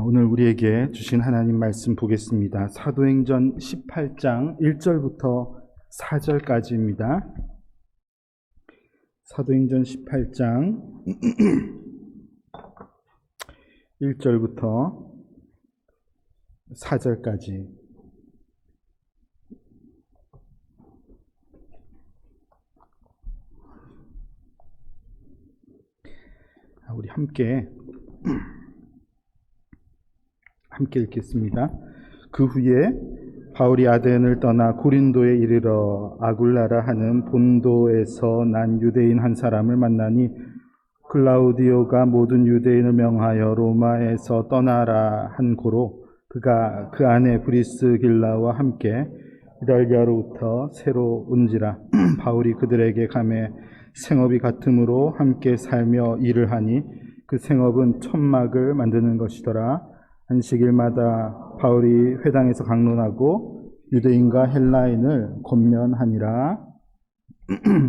오늘 우리에게 주신 하나님 말씀 보겠습니다. 사도행전 18장 1절부터 4절까지입니다. 사도행전 18장 1절부터 4절까지. 우리 함께 읽겠습니다. 그 후에 바울이 아덴을 떠나 고린도에 이르러 아굴라라 하는 본도에서 난 유대인 한 사람을 만나니 클라우디오가 모든 유대인을 명하여 로마에서 떠나라 한 고로 그가 그 안에 브리스길라와 함께 이달리아로부터 새로 온지라. 바울이 그들에게 가매 생업이 같음으로 함께 살며 일을 하니 그 생업은 천막을 만드는 것이더라. 안식일마다 바울이 회당에서 강론하고 유대인과 헬라인을 권면하니라.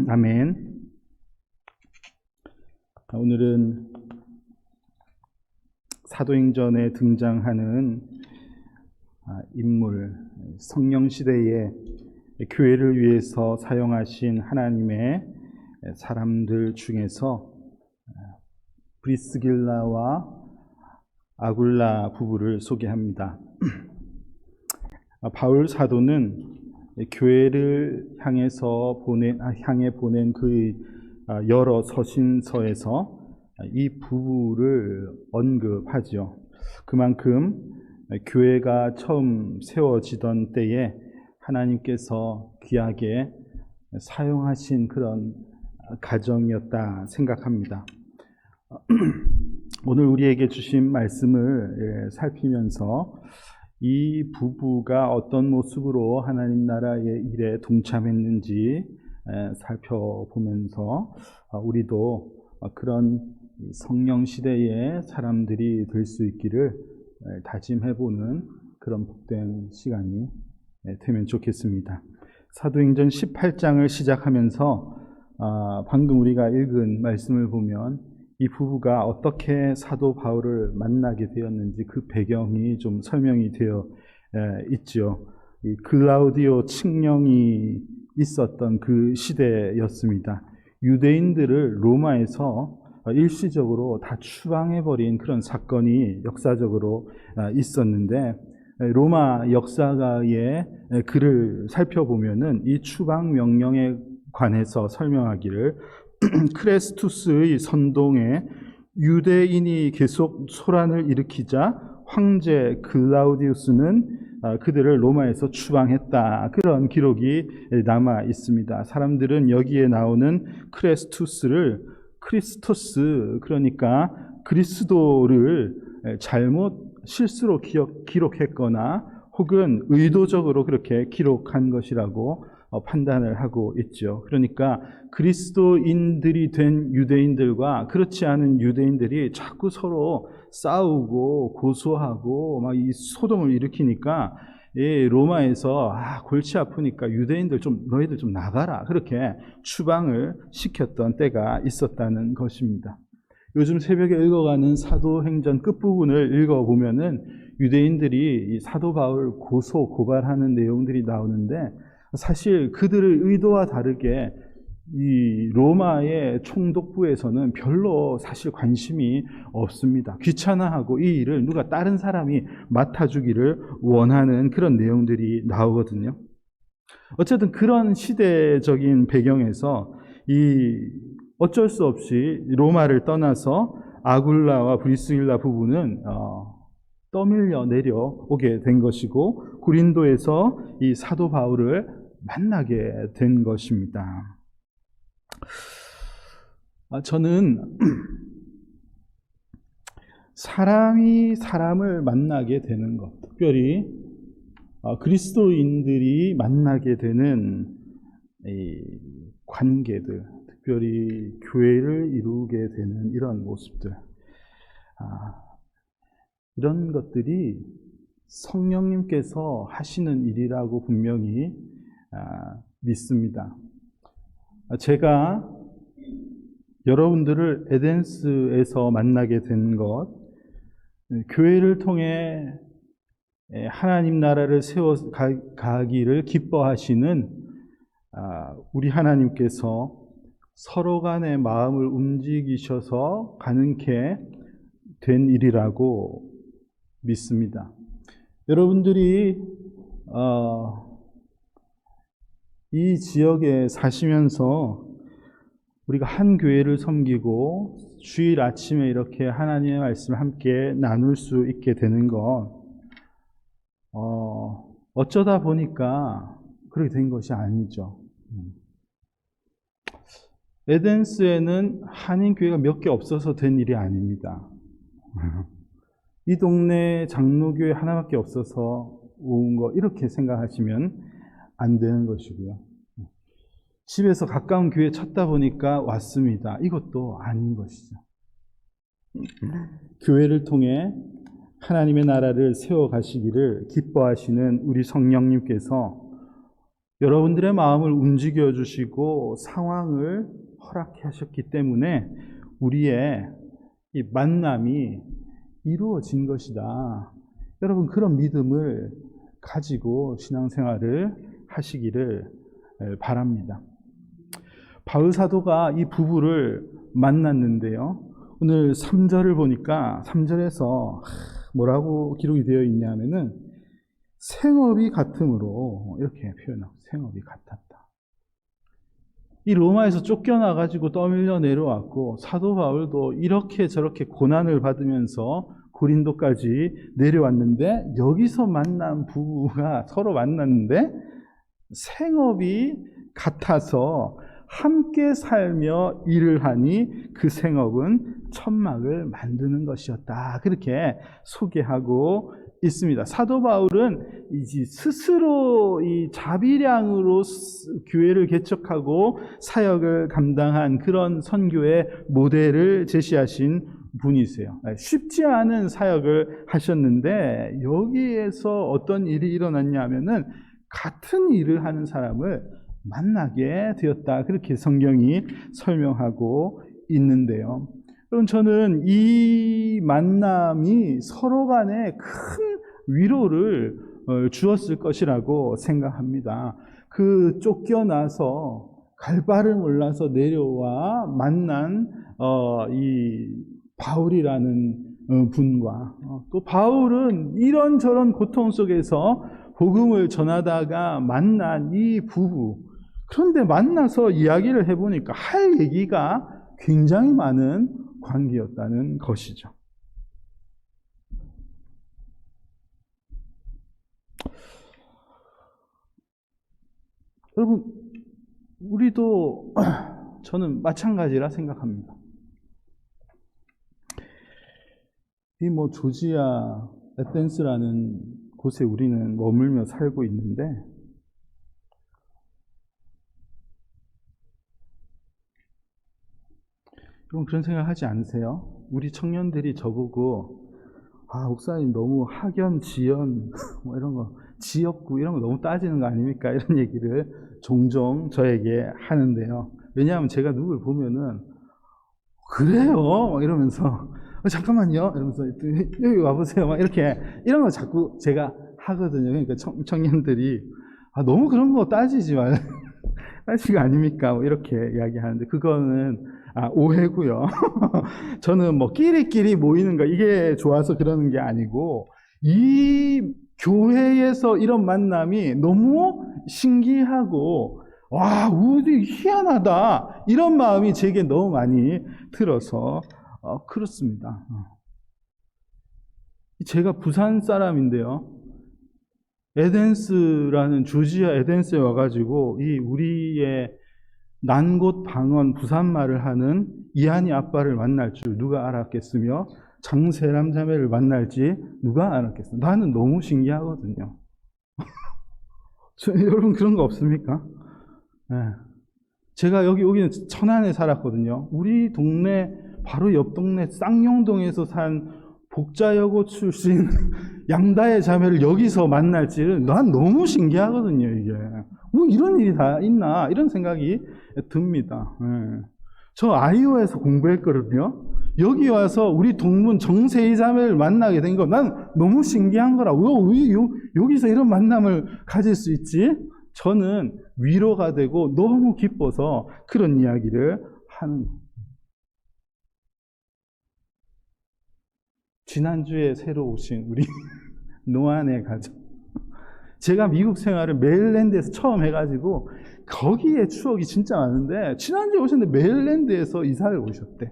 아멘. 오늘은 사도행전에 등장하는 인물, 성령시대의 교회를 위해서 사용하신 하나님의 사람들 중에서 브리스길라와 아굴라 부부를 소개합니다. 바울 사도는 교회를 향해 보낸 그 여러 서신서에서 이 부부를 언급하죠. 그만큼 교회가 처음 세워지던 때에 하나님께서 귀하게 사용하신 그런 가정이었다 생각합니다. 오늘 우리에게 주신 말씀을 살피면서 이 부부가 어떤 모습으로 하나님 나라의 일에 동참했는지 살펴보면서 우리도 그런 성령 시대의 사람들이 될 수 있기를 다짐해보는 그런 복된 시간이 되면 좋겠습니다. 사도행전 18장을 시작하면서 방금 우리가 읽은 말씀을 보면 이 부부가 어떻게 사도 바울을 만나게 되었는지 그 배경이 좀 설명이 되어 있죠. 이 클라우디오 칙령이 있었던 그 시대였습니다. 유대인들을 로마에서 일시적으로 다 추방해버린 그런 사건이 역사적으로 있었는데, 로마 역사가의 글을 살펴보면은 이 추방 명령에 관해서 설명하기를 크레스투스의 선동에 유대인이 계속 소란을 일으키자 황제 클라우디우스는 그들을 로마에서 추방했다. 그런 기록이 남아 있습니다. 사람들은 여기에 나오는 크레스투스를 크리스토스, 그러니까 그리스도를 잘못 실수로 기록했거나 혹은 의도적으로 그렇게 기록한 것이라고 판단을 하고 있죠. 그러니까 그리스도인들이 된 유대인들과 그렇지 않은 유대인들이 자꾸 서로 싸우고 고소하고 막 이 소동을 일으키니까 로마에서 골치 아프니까 유대인들 너희들 좀 나가라, 그렇게 추방을 시켰던 때가 있었다는 것입니다. 요즘 새벽에 읽어가는 사도행전 끝부분을 읽어보면은 유대인들이 이 사도 바울 고발하는 내용들이 나오는데, 사실 그들의 의도와 다르게 이 로마의 총독부에서는 별로 사실 관심이 없습니다. 귀찮아하고 이 일을 누가 다른 사람이 맡아주기를 원하는 그런 내용들이 나오거든요. 어쨌든 그런 시대적인 배경에서 어쩔 수 없이 로마를 떠나서 아굴라와 브리스길라 부부는 떠밀려 내려오게 된 것이고, 고린도에서 이 사도 바울을 만나게 된 것입니다. 저는 사람이 사람을 만나게 되는 것, 특별히 그리스도인들이 만나게 되는 이 관계들, 특별히 교회를 이루게 되는 이런 모습들, 이런 것들이 성령님께서 하시는 일이라고 분명히 믿습니다. 제가 여러분들을 에덴스에서 만나게 된 것, 교회를 통해 하나님 나라를 세워 가기를 기뻐하시는 우리 하나님께서 서로 간의 마음을 움직이셔서 가능케 된 일이라고 믿습니다. 여러분들이 이 지역에 사시면서 우리가 한 교회를 섬기고 주일 아침에 이렇게 하나님의 말씀을 함께 나눌 수 있게 되는 건 어쩌다 보니까 그렇게 된 것이 아니죠. 에덴스에는 한인교회가 몇 개 없어서 된 일이 아닙니다. 이 동네 장로교회 하나밖에 없어서 온 거 이렇게 생각하시면 안 되는 것이고요. 집에서 가까운 교회 찾다 보니까 왔습니다. 이것도 아닌 것이죠. 교회를 통해 하나님의 나라를 세워가시기를 기뻐하시는 우리 성령님께서 여러분들의 마음을 움직여 주시고 상황을 허락해 하셨기 때문에 우리의 이 만남이 이루어진 것이다. 여러분 그런 믿음을 가지고 신앙생활을 하시기를 바랍니다. 바울 사도가 이 부부를 만났는데요. 오늘 3절을 보니까 3절에서 뭐라고 기록이 되어 있냐면은 생업이 같음으로 이렇게 표현하고 생업이 같았다. 이 로마에서 쫓겨나가지고 떠밀려 내려왔고 사도 바울도 이렇게 저렇게 고난을 받으면서 고린도까지 내려왔는데 여기서 만난 부부가 서로 만났는데 생업이 같아서 함께 살며 일을 하니 그 생업은 천막을 만드는 것이었다. 그렇게 소개하고 있습니다. 사도 바울은 스스로 이 자비량으로 교회를 개척하고 사역을 감당한 그런 선교의 모델을 제시하신 분이세요. 쉽지 않은 사역을 하셨는데 여기에서 어떤 일이 일어났냐면은 같은 일을 하는 사람을 만나게 되었다. 그렇게 성경이 설명하고 있는데요. 여러분 저는 이 만남이 서로 간에 큰 위로를 주었을 것이라고 생각합니다. 그 쫓겨나서 갈 바를 몰라서 내려와 만난 이 바울이라는 분과 또 바울은 이런저런 고통 속에서 복음을 전하다가 만난 이 부부, 그런데 만나서 이야기를 해보니까 할 얘기가 굉장히 많은 관계였다는 것이죠. 여러분, 우리도 저는 마찬가지라 생각합니다. 이 조지아 에덴스라는 곳에 우리는 머물며 살고 있는데 여러분 그런 생각 하지 않으세요? 우리 청년들이 저보고 목사님 너무 학연, 지연 이런 거 지역구 이런 거 너무 따지는 거 아닙니까? 이런 얘기를 종종 저에게 하는데요. 왜냐하면 제가 누굴 보면은 그래요? 이러면서 잠깐만요. 이러면서 여기 와보세요. 이렇게 이런 거 자꾸 제가 하거든요. 그러니까 청년들이 너무 그런 거 따지지 말 따지가 아닙니까? 이렇게 이야기하는데 그거는 오해고요. 저는 끼리끼리 모이는 거 이게 좋아서 그러는 게 아니고 이 교회에서 이런 만남이 너무 신기하고 우리 희한하다 이런 마음이 제게 너무 많이 들어서 그렇습니다. 제가 부산 사람인데요. 에덴스라는 조지아 에덴스에 와가지고 이 우리의 난곳 방언 부산말을 하는 이한이 아빠를 만날 줄 누가 알았겠으며 장세람 자매를 만날지 누가 알았겠어요. 나는 너무 신기하거든요. 여러분 그런 거 없습니까? 네. 제가 여기는 천안에 살았거든요. 우리 동네 바로 옆 동네 쌍용동에서 산 복자여고 출신 양다의 자매를 여기서 만날지는 난 너무 신기하거든요. 이게 이런 일이 다 있나 이런 생각이 듭니다. 네. 저 아이오에서 공부했거든요. 여기 와서 우리 동문 정세희 자매를 만나게 된 거 난 너무 신기한 거라. 왜 여기서 이런 만남을 가질 수 있지? 저는 위로가 되고 너무 기뻐서 그런 이야기를 하는 거예요. 지난주에 새로 오신 우리 노안의 가족. 제가 미국 생활을 메릴랜드에서 처음 해가지고 거기에 추억이 진짜 많은데 지난주에 오셨는데 메릴랜드에서 이사를 오셨대.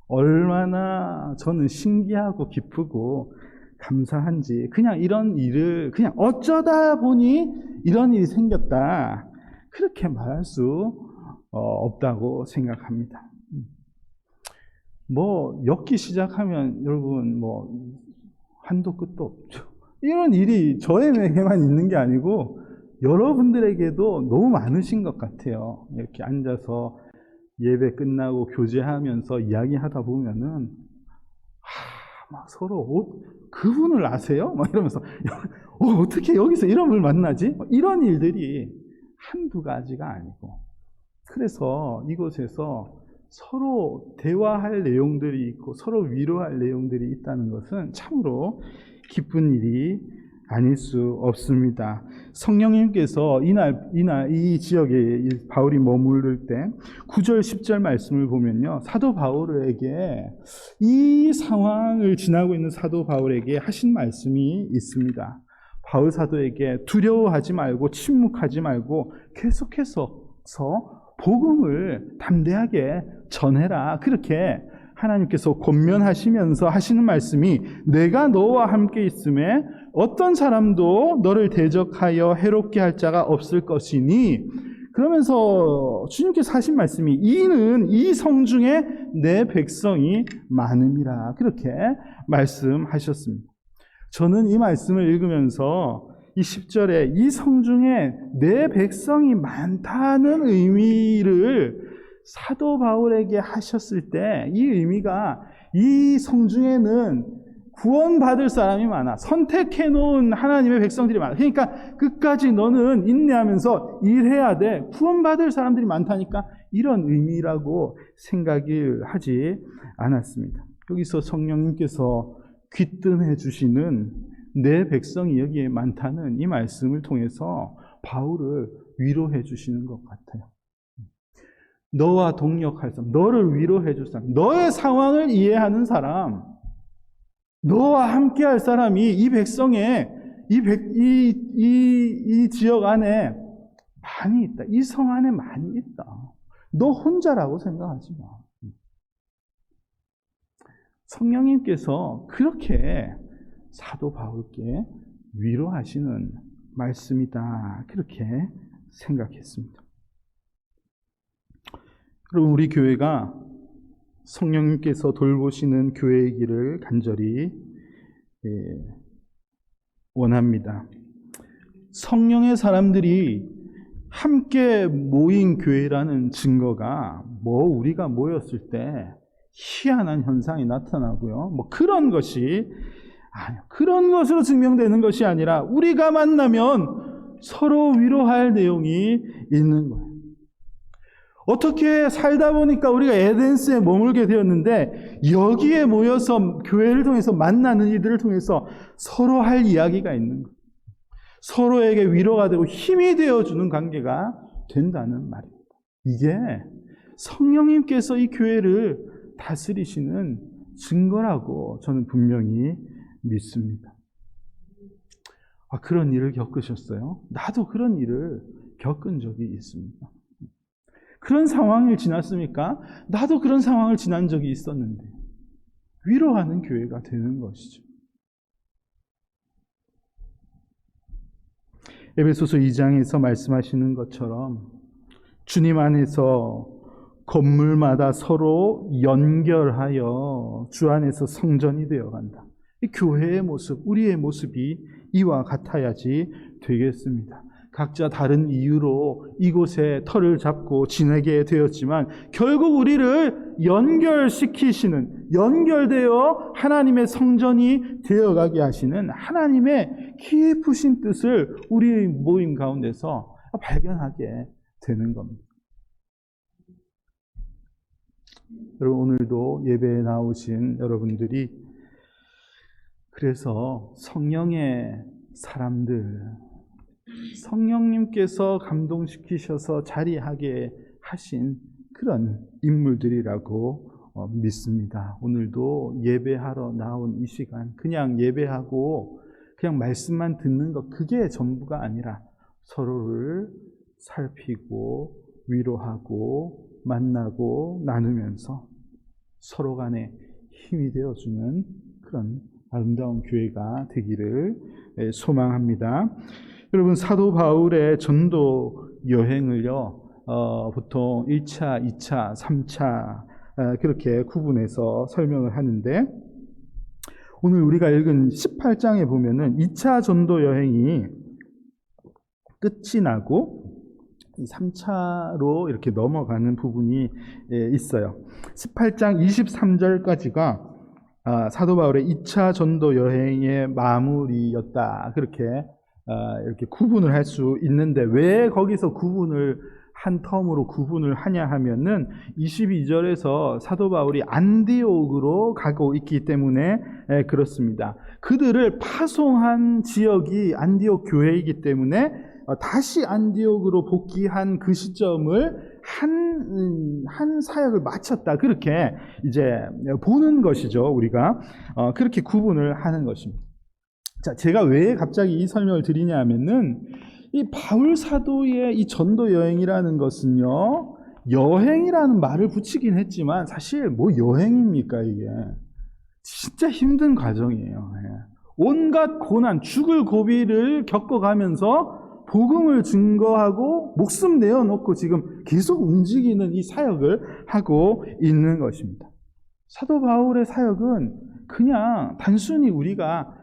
얼마나 저는 신기하고 기쁘고 감사한지, 그냥 이런 일을 그냥 어쩌다 보니 이런 일이 생겼다, 그렇게 말할 수 없다고 생각합니다. 뭐 엮기 시작하면 여러분 뭐 한도 끝도 없죠. 이런 일이 저에게만 있는 게 아니고 여러분들에게도 너무 많으신 것 같아요. 이렇게 앉아서 예배 끝나고 교제하면서 이야기하다 보면은 막 서로 그분을 아세요? 막 이러면서 어떻게 여기서 이런 분을 만나지? 이런 일들이 한두 가지가 아니고, 그래서 이곳에서 서로 대화할 내용들이 있고 서로 위로할 내용들이 있다는 것은 참으로 기쁜 일이 아닐 수 없습니다. 성령님께서 이 지역에 바울이 머무를 때 9절 10절 말씀을 보면요, 사도 바울에게, 이 상황을 지나고 있는 사도 바울에게 하신 말씀이 있습니다. 바울 사도에게 두려워하지 말고 침묵하지 말고 계속해서 복음을 담대하게 전해라, 그렇게 하나님께서 권면하시면서 하시는 말씀이, 내가 너와 함께 있음에 어떤 사람도 너를 대적하여 해롭게 할 자가 없을 것이니, 그러면서 주님께서 하신 말씀이, 이는 이 성 중에 내 백성이 많음이라, 그렇게 말씀하셨습니다. 저는 이 말씀을 읽으면서 이 10절에 이 성 중에 내 백성이 많다는 의미를 사도 바울에게 하셨을 때, 이 의미가 이 성 중에는 구원받을 사람이 많아, 선택해 놓은 하나님의 백성들이 많아, 그러니까 끝까지 너는 인내하면서 일해야 돼, 구원받을 사람들이 많다니까, 이런 의미라고 생각을 하지 않았습니다. 여기서 성령님께서 귀뜸해 주시는 내 백성이 여기에 많다는 이 말씀을 통해서 바울을 위로해 주시는 것 같아요. 너와 동역할 사람, 너를 위로해 줄 사람, 너의 상황을 이해하는 사람, 너와 함께 할 사람이 이 백성에, 이 지역 안에 많이 있다. 이 성 안에 많이 있다. 너 혼자라고 생각하지 마. 성령님께서 그렇게 사도 바울께 위로하시는 말씀이다, 그렇게 생각했습니다. 그럼 우리 교회가 성령님께서 돌보시는 교회이기를 간절히 원합니다. 성령의 사람들이 함께 모인 교회라는 증거가 우리가 모였을 때 희한한 현상이 나타나고요, 그런 것이 아니요, 그런 것으로 증명되는 것이 아니라 우리가 만나면 서로 위로할 내용이 있는 거예요. 어떻게 살다 보니까 우리가 에덴스에 머물게 되었는데, 여기에 모여서 교회를 통해서 만나는 이들을 통해서 서로 할 이야기가 있는 거예요. 서로에게 위로가 되고 힘이 되어주는 관계가 된다는 말입니다. 이게 성령님께서 이 교회를 다스리시는 증거라고 저는 분명히 믿습니다. 그런 일을 겪으셨어요? 나도 그런 일을 겪은 적이 있습니다. 그런 상황을 지났습니까? 나도 그런 상황을 지난 적이 있었는데, 위로하는 교회가 되는 것이죠. 에베소서 2장에서 말씀하시는 것처럼 주님 안에서 건물마다 서로 연결하여 주 안에서 성전이 되어간다. 이 교회의 모습, 우리의 모습이 이와 같아야지 되겠습니다. 각자 다른 이유로 이곳에 터를 잡고 지내게 되었지만 결국 우리를 연결시키시는, 연결되어 하나님의 성전이 되어가게 하시는 하나님의 깊으신 뜻을 우리의 모임 가운데서 발견하게 되는 겁니다. 여러분, 오늘도 예배에 나오신 여러분들이 그래서 성령의 사람들, 성령님께서 감동시키셔서 자리하게 하신 그런 인물들이라고 믿습니다. 오늘도 예배하러 나온 이 시간, 그냥 예배하고 그냥 말씀만 듣는 것, 그게 전부가 아니라 서로를 살피고 위로하고 만나고 나누면서 서로 간에 힘이 되어주는 그런 아름다운 교회가 되기를 소망합니다. 여러분, 사도 바울의 전도 여행을요, 보통 1차, 2차, 3차 그렇게 구분해서 설명을 하는데, 오늘 우리가 읽은 18장에 보면은 2차 전도 여행이 끝이 나고 3차로 이렇게 넘어가는 부분이 있어요. 18장 23절까지가 사도 바울의 2차 전도 여행의 마무리였다. 그렇게 이렇게 구분을 할 수 있는데, 왜 거기서 구분을 한 텀으로 구분을 하냐 하면은 22절에서 사도 바울이 안디옥으로 가고 있기 때문에 그렇습니다. 그들을 파송한 지역이 안디옥 교회이기 때문에 다시 안디옥으로 복귀한 그 시점을 한 사역을 마쳤다. 그렇게 이제 보는 것이죠. 우리가 그렇게 구분을 하는 것입니다. 자, 제가 왜 갑자기 이 설명을 드리냐 하면은, 이 바울 사도의 이 전도 여행이라는 것은요, 여행이라는 말을 붙이긴 했지만 사실 뭐 여행입니까? 이게 진짜 힘든 과정이에요. 온갖 고난, 죽을 고비를 겪어가면서 복음을 증거하고 목숨 내어놓고 지금 계속 움직이는 이 사역을 하고 있는 것입니다. 사도 바울의 사역은 그냥 단순히 우리가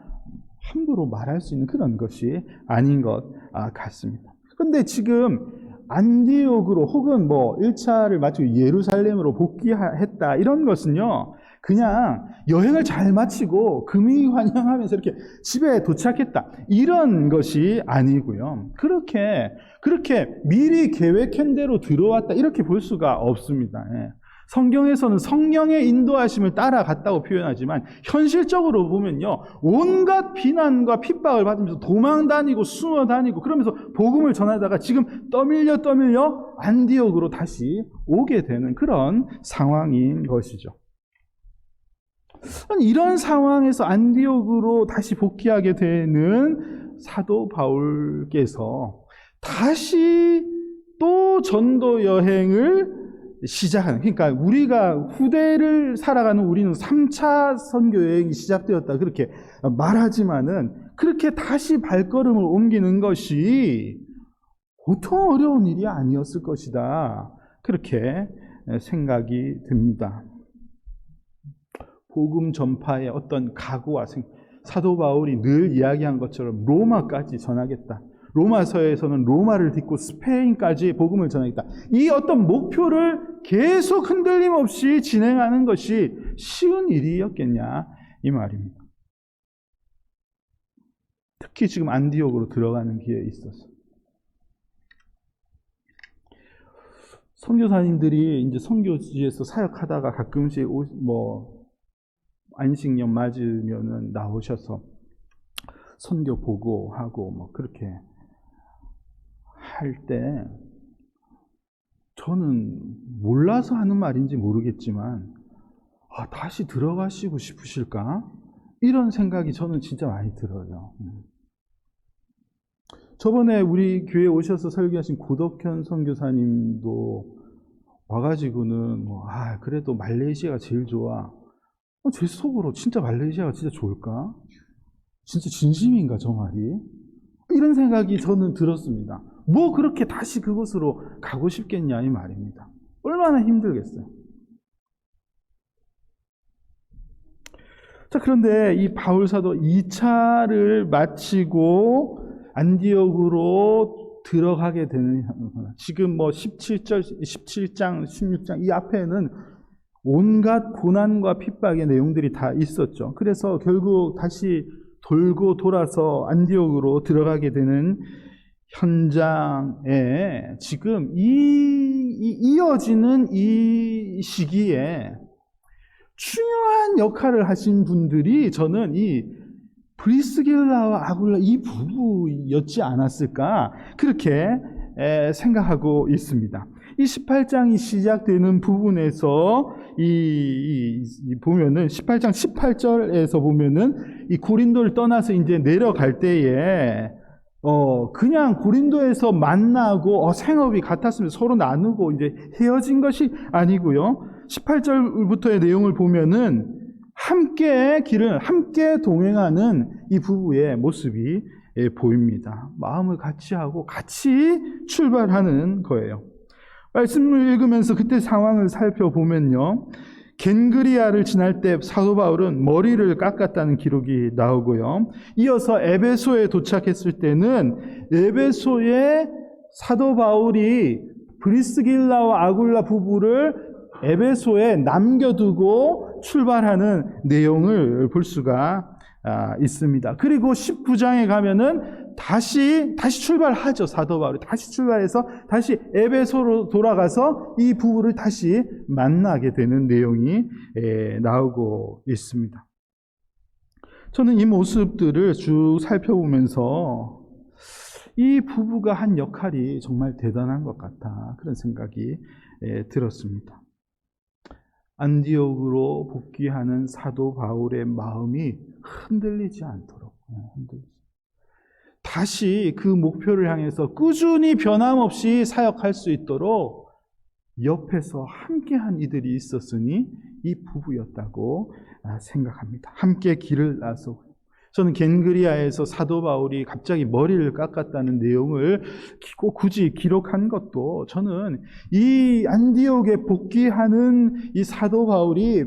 함부로 말할 수 있는 그런 것이 아닌 것 같습니다. 그런데 지금 안디옥으로 혹은 뭐 1차를 마치고 예루살렘으로 복귀했다, 이런 것은요, 그냥 여행을 잘 마치고 금이환영하면서 이렇게 집에 도착했다, 이런 것이 아니고요. 그렇게 미리 계획한 대로 들어왔다, 이렇게 볼 수가 없습니다. 성경에서는 성령의 인도하심을 따라갔다고 표현하지만 현실적으로 보면요, 온갖 비난과 핍박을 받으면서 도망 다니고 숨어 다니고 그러면서 복음을 전하다가 지금 떠밀려 안디옥으로 다시 오게 되는 그런 상황인 것이죠. 이런 상황에서 안디옥으로 다시 복귀하게 되는 사도 바울께서 다시 또 전도 여행을 시작하는, 그러니까 우리가 후대를 살아가는 우리는 3차 선교 여행이 시작되었다, 그렇게 말하지만은 그렇게 다시 발걸음을 옮기는 것이 보통 어려운 일이 아니었을 것이다, 그렇게 생각이 듭니다. 복음 전파의 어떤 각오와 사도 바울이 늘 이야기한 것처럼 로마까지 전하겠다, 로마서에서는 로마를 딛고 스페인까지 복음을 전하겠다, 이 어떤 목표를 계속 흔들림 없이 진행하는 것이 쉬운 일이었겠냐, 이 말입니다. 특히 지금 안디옥으로 들어가는 길에 있어서 선교사님들이 이제 선교지에서 사역하다가 가끔씩 안식년 맞으면은 나오셔서 선교 보고하고 뭐 그렇게 할 때, 저는 몰라서 하는 말인지 모르겠지만 다시 들어가시고 싶으실까? 이런 생각이 저는 진짜 많이 들어요. 저번에 우리 교회에 오셔서 설교하신 고덕현 선교사님도 와가지고는 그래도 말레이시아가 제일 좋아. 제 속으로 진짜 말레이시아가 진짜 좋을까? 진짜 진심인가 저 말이? 이런 생각이 저는 들었습니다. 뭐 그렇게 다시 그곳으로 가고 싶겠냐, 이 말입니다. 얼마나 힘들겠어요. 자, 그런데 이 바울 사도 2차를 마치고 안디옥으로 들어가게 되는, 지금 17장, 16장 이 앞에는 온갖 고난과 핍박의 내용들이 다 있었죠. 그래서 결국 다시 돌고 돌아서 안디옥으로 들어가게 되는 현장에 지금 이어지는 이 시기에 중요한 역할을 하신 분들이 저는 이 브리스길라와 아굴라 이 부부였지 않았을까 그렇게 생각하고 있습니다. 이 18장이 시작되는 부분에서 보면은 18장 18절에서 보면은 이 고린도를 떠나서 이제 내려갈 때에 그냥 고린도에서 만나고 생업이 같았으면 서로 나누고 이제 헤어진 것이 아니고요. 18절부터의 내용을 보면은 함께 길을 함께 동행하는 이 부부의 모습이 보입니다. 마음을 같이 하고 같이 출발하는 거예요. 말씀을 읽으면서 그때 상황을 살펴보면요. 겐그리아를 지날 때 사도 바울은 머리를 깎았다는 기록이 나오고요. 이어서 에베소에 도착했을 때는 에베소에 사도 바울이 브리스길라와 아굴라 부부를 에베소에 남겨두고 출발하는 내용을 볼 수가 있습니다. 그리고 19장에 가면은 다시 출발하죠. 사도 바울이 다시 출발해서 다시 에베소로 돌아가서 이 부부를 다시 만나게 되는 내용이 나오고 있습니다. 저는 이 모습들을 쭉 살펴보면서 이 부부가 한 역할이 정말 대단한 것 같다, 그런 생각이 들었습니다. 안디옥으로 복귀하는 사도 바울의 마음이 흔들리지 않도록 다시 그 목표를 향해서 꾸준히 변함없이 사역할 수 있도록 옆에서 함께한 이들이 있었으니 이 부부였다고 생각합니다. 함께 길을 나서 저는 겐그리아에서 사도 바울이 갑자기 머리를 깎았다는 내용을 굳이 기록한 것도 저는 이 안디옥에 복귀하는 이 사도 바울이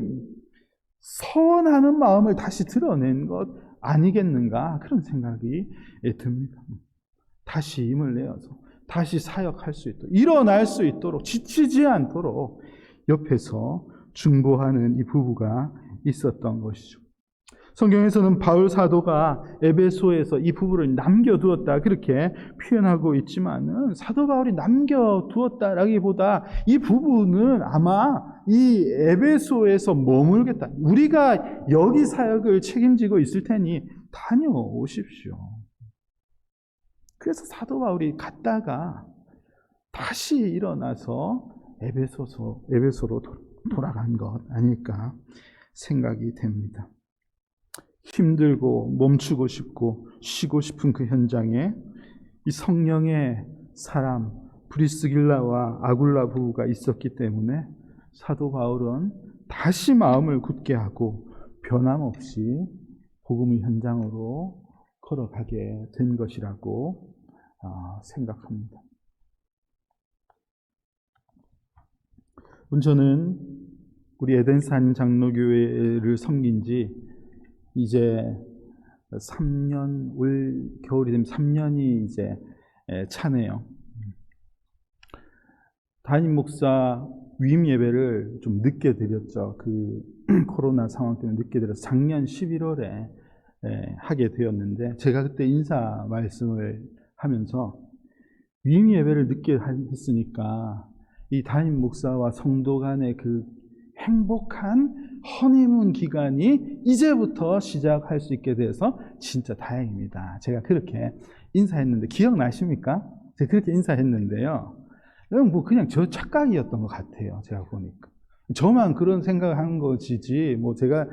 서원하는 마음을 다시 드러낸 것 아니겠는가, 그런 생각이 듭니다. 다시 힘을 내어서 다시 사역할 수 있도록, 일어날 수 있도록, 지치지 않도록 옆에서 중보하는 이 부부가 있었던 것이죠. 성경에서는 바울 사도가 에베소에서 이 부부를 남겨두었다 그렇게 표현하고 있지만은 사도 바울이 남겨두었다라기보다 이 부부는 아마 이 에베소에서 머물겠다, 우리가 여기 사역을 책임지고 있을 테니 다녀오십시오. 그래서 사도 바울이 갔다가 다시 일어나서 에베소로 돌아간 것 아닐까 생각이 됩니다. 힘들고 멈추고 싶고 쉬고 싶은 그 현장에 이 성령의 사람 브리스길라와 아굴라 부부가 있었기 때문에 사도 바울은 다시 마음을 굳게 하고 변함없이 복음의 현장으로 걸어가게 된 것이라고 생각합니다. 저는 우리 에덴산 장로교회를 섬긴 지 이제 3년, 올 겨울이 되면 3년이 이제 차네요. 담임 목사 위임 예배를 좀 늦게 드렸죠. 그 코로나 상황 때문에 늦게 드려서 작년 11월에 하게 되었는데, 제가 그때 인사 말씀을 하면서 위임 예배를 늦게 했으니까 이 담임 목사와 성도 간의 그 행복한 허니문 기간이 이제부터 시작할 수 있게 돼서 진짜 다행입니다. 제가 그렇게 인사했는데 기억나십니까? 제가 그렇게 인사했는데요. 뭐 그냥 저 착각이었던 것 같아요. 제가 보니까. 저만 그런 생각을 한 것이지, 뭐 제가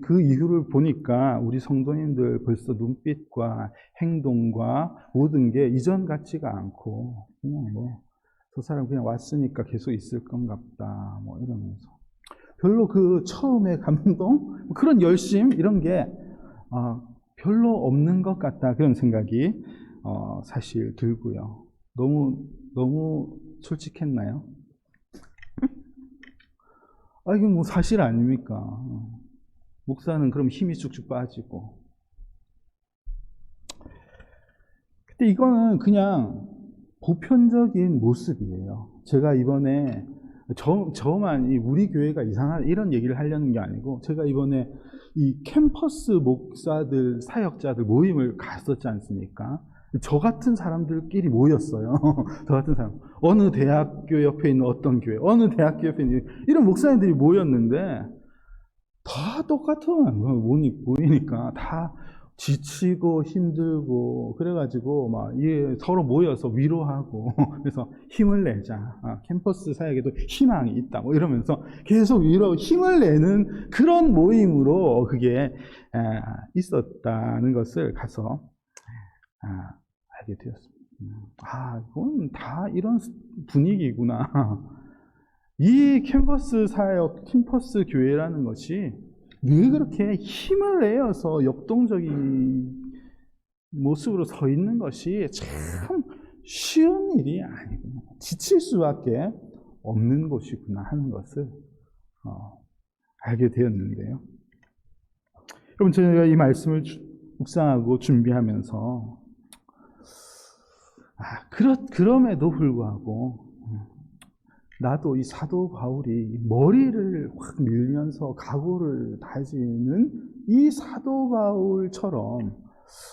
그 이유를 보니까 우리 성도님들 벌써 눈빛과 행동과 모든 게 이전 같지가 않고, 그냥 뭐 저 사람 그냥 왔으니까 계속 있을 건가 보다, 뭐 이러면서. 별로 그 처음에 감동, 그런 열심, 이런 게 별로 없는 것 같다, 그런 생각이 사실 들고요. 너무 솔직했나요? 이건 뭐 사실 아닙니까? 목사는 그럼 힘이 쭉쭉 빠지고. 근데 이거는 그냥 보편적인 모습이에요. 제가 이번에 저만 우리 교회가 이상하다 이런 얘기를 하려는 게 아니고, 제가 이번에 이 캠퍼스 목사들, 사역자들 모임을 갔었지 않습니까? 저 같은 사람들끼리 모였어요. 저 같은 사람. 어느 대학교 옆에 있는 어떤 교회, 어느 대학교 옆에 있는 이런 목사님들이 모였는데 다 똑같은 모이니까 다 지치고 힘들고 그래가지고 막 이게 서로 모여서 위로하고 그래서 힘을 내자. 캠퍼스 사역에도 희망이 있다. 뭐 이러면서 계속 힘을 내는 그런 모임으로 그게 있었다는 것을 가서 알게 되었습니다. 이건 다 이런 분위기구나. 이 캠퍼스 사역, 캠퍼스 교회라는 것이 늘 그렇게 힘을 내어서 역동적인 모습으로 서 있는 것이 참 쉬운 일이 아니구나. 지칠 수밖에 없는 곳이구나 하는 것을 알게 되었는데요. 여러분, 저희가 이 말씀을 묵상하고 준비하면서 그럼에도 불구하고 나도 이 사도 바울이 머리를 확 밀면서 각오를 다지는 이 사도 바울처럼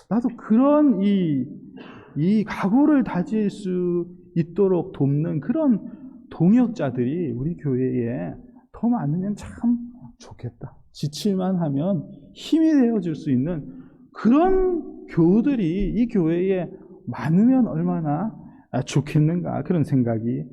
나도 그런 이 각오를 다질 수 있도록 돕는 그런 동역자들이 우리 교회에 더 많으면 참 좋겠다. 지칠만 하면 힘이 되어줄 수 있는 그런 교우들이 이 교회에 많으면 얼마나 좋겠는가 그런 생각이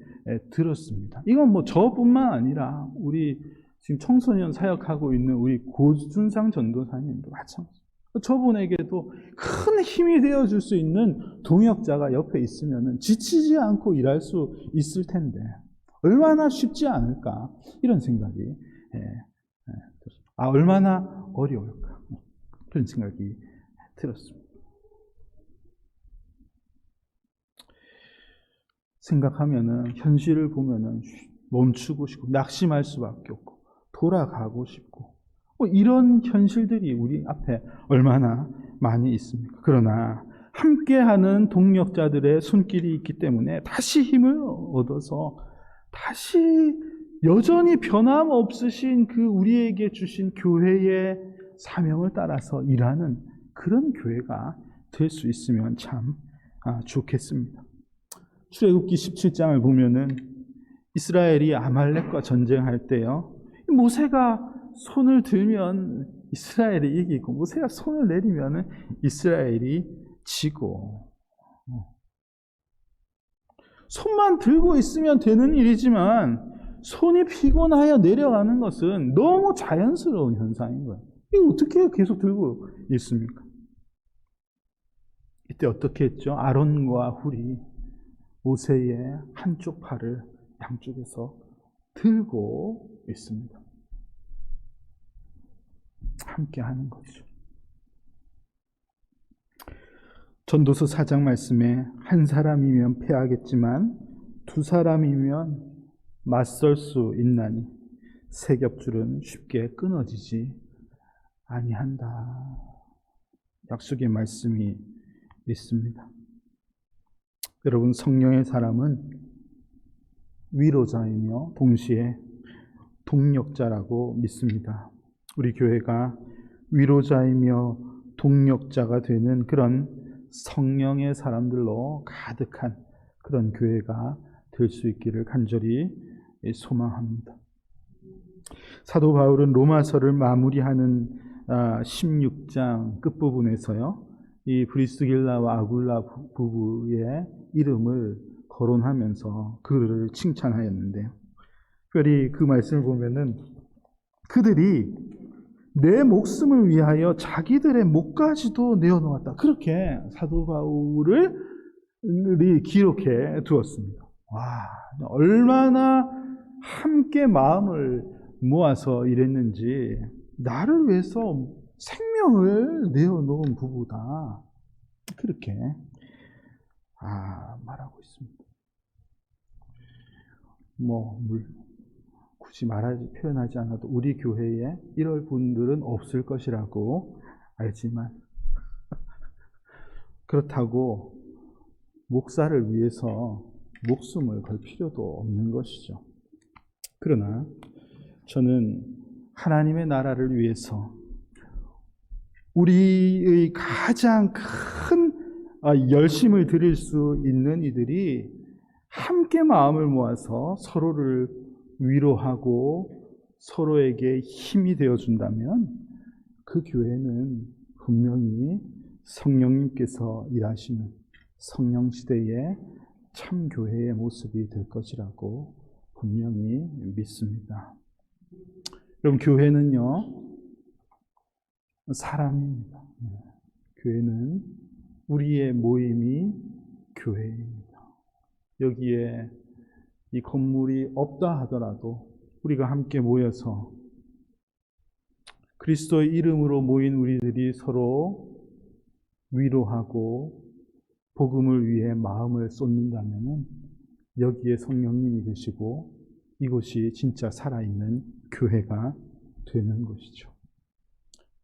들었습니다. 이건 뭐 저뿐만 아니라 우리 지금 청소년 사역하고 있는 우리 고준상 전도사님도 마찬가지입니다. 저분에게도 큰 힘이 되어줄 수 있는 동역자가 옆에 있으면 지치지 않고 일할 수 있을 텐데 얼마나 쉽지 않을까 이런 생각이 들었습니다. 얼마나 어려울까 그런 생각이 들었습니다. 생각하면은 현실을 보면은 멈추고 싶고 낙심할 수밖에 없고 돌아가고 싶고 이런 현실들이 우리 앞에 얼마나 많이 있습니까? 그러나 함께하는 동역자들의 손길이 있기 때문에 다시 힘을 얻어서 다시 여전히 변함없으신 그 우리에게 주신 교회의 사명을 따라서 일하는 그런 교회가 될 수 있으면 참 좋겠습니다. 출애굽기 17장을 보면은 이스라엘이 아말렉과 전쟁할 때요, 모세가 손을 들면 이스라엘이 이기고 모세가 손을 내리면 이스라엘이 지고, 손만 들고 있으면 되는 일이지만 손이 피곤하여 내려가는 것은 너무 자연스러운 현상인 거예요. 이거 어떻게 계속 들고 있습니까? 이때 어떻게 했죠? 아론과 훌이 모세의 한쪽 팔을 양쪽에서 들고 있습니다. 함께 하는 거죠. 전도서 4장 말씀에 한 사람이면 패하겠지만 두 사람이면 맞설 수 있나니 세 겹줄은 쉽게 끊어지지 아니한다. 약속의 말씀이 있습니다. 여러분, 성령의 사람은 위로자이며 동시에 동력자라고 믿습니다. 우리 교회가 위로자이며 동력자가 되는 그런 성령의 사람들로 가득한 그런 교회가 될 수 있기를 간절히 소망합니다. 사도 바울은 로마서를 마무리하는 16장 끝부분에서요, 이 브리스길라와 아굴라 부부의 이름을 거론하면서 그를 칭찬하였는데요. 특별히 그 말씀을 보면은 그들이 내 목숨을 위하여 자기들의 목까지도 내어놓았다. 그렇게 사도 바울을 기록해 두었습니다. 와, 얼마나 함께 마음을 모아서 이랬는지, 나를 위해서 생명을 내어놓은 부부다. 그렇게 말하고 있습니다. 굳이 표현하지 않아도 우리 교회에 이럴 분들은 없을 것이라고 알지만 그렇다고 목사를 위해서 목숨을 걸 필요도 없는 것이죠. 그러나 저는 하나님의 나라를 위해서 우리의 가장 큰 열심을 들일 수 있는 이들이 함께 마음을 모아서 서로를 위로하고 서로에게 힘이 되어준다면 그 교회는 분명히 성령님께서 일하시는 성령시대의 참 교회의 모습이 될 것이라고 분명히 믿습니다. 여러분, 교회는요, 사람입니다. 교회는 우리의 모임이 교회입니다. 여기에 이 건물이 없다 하더라도 우리가 함께 모여서 그리스도의 이름으로 모인 우리들이 서로 위로하고 복음을 위해 마음을 쏟는다면 여기에 성령님이 계시고 이곳이 진짜 살아있는 교회가 되는 것이죠.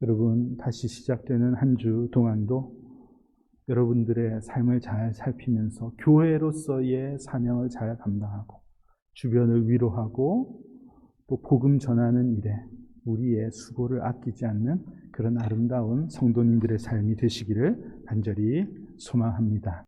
여러분, 다시 시작되는 한 주 동안도 여러분들의 삶을 잘 살피면서 교회로서의 사명을 잘 감당하고 주변을 위로하고 또 복음 전하는 일에 우리의 수고를 아끼지 않는 그런 아름다운 성도님들의 삶이 되시기를 간절히 소망합니다.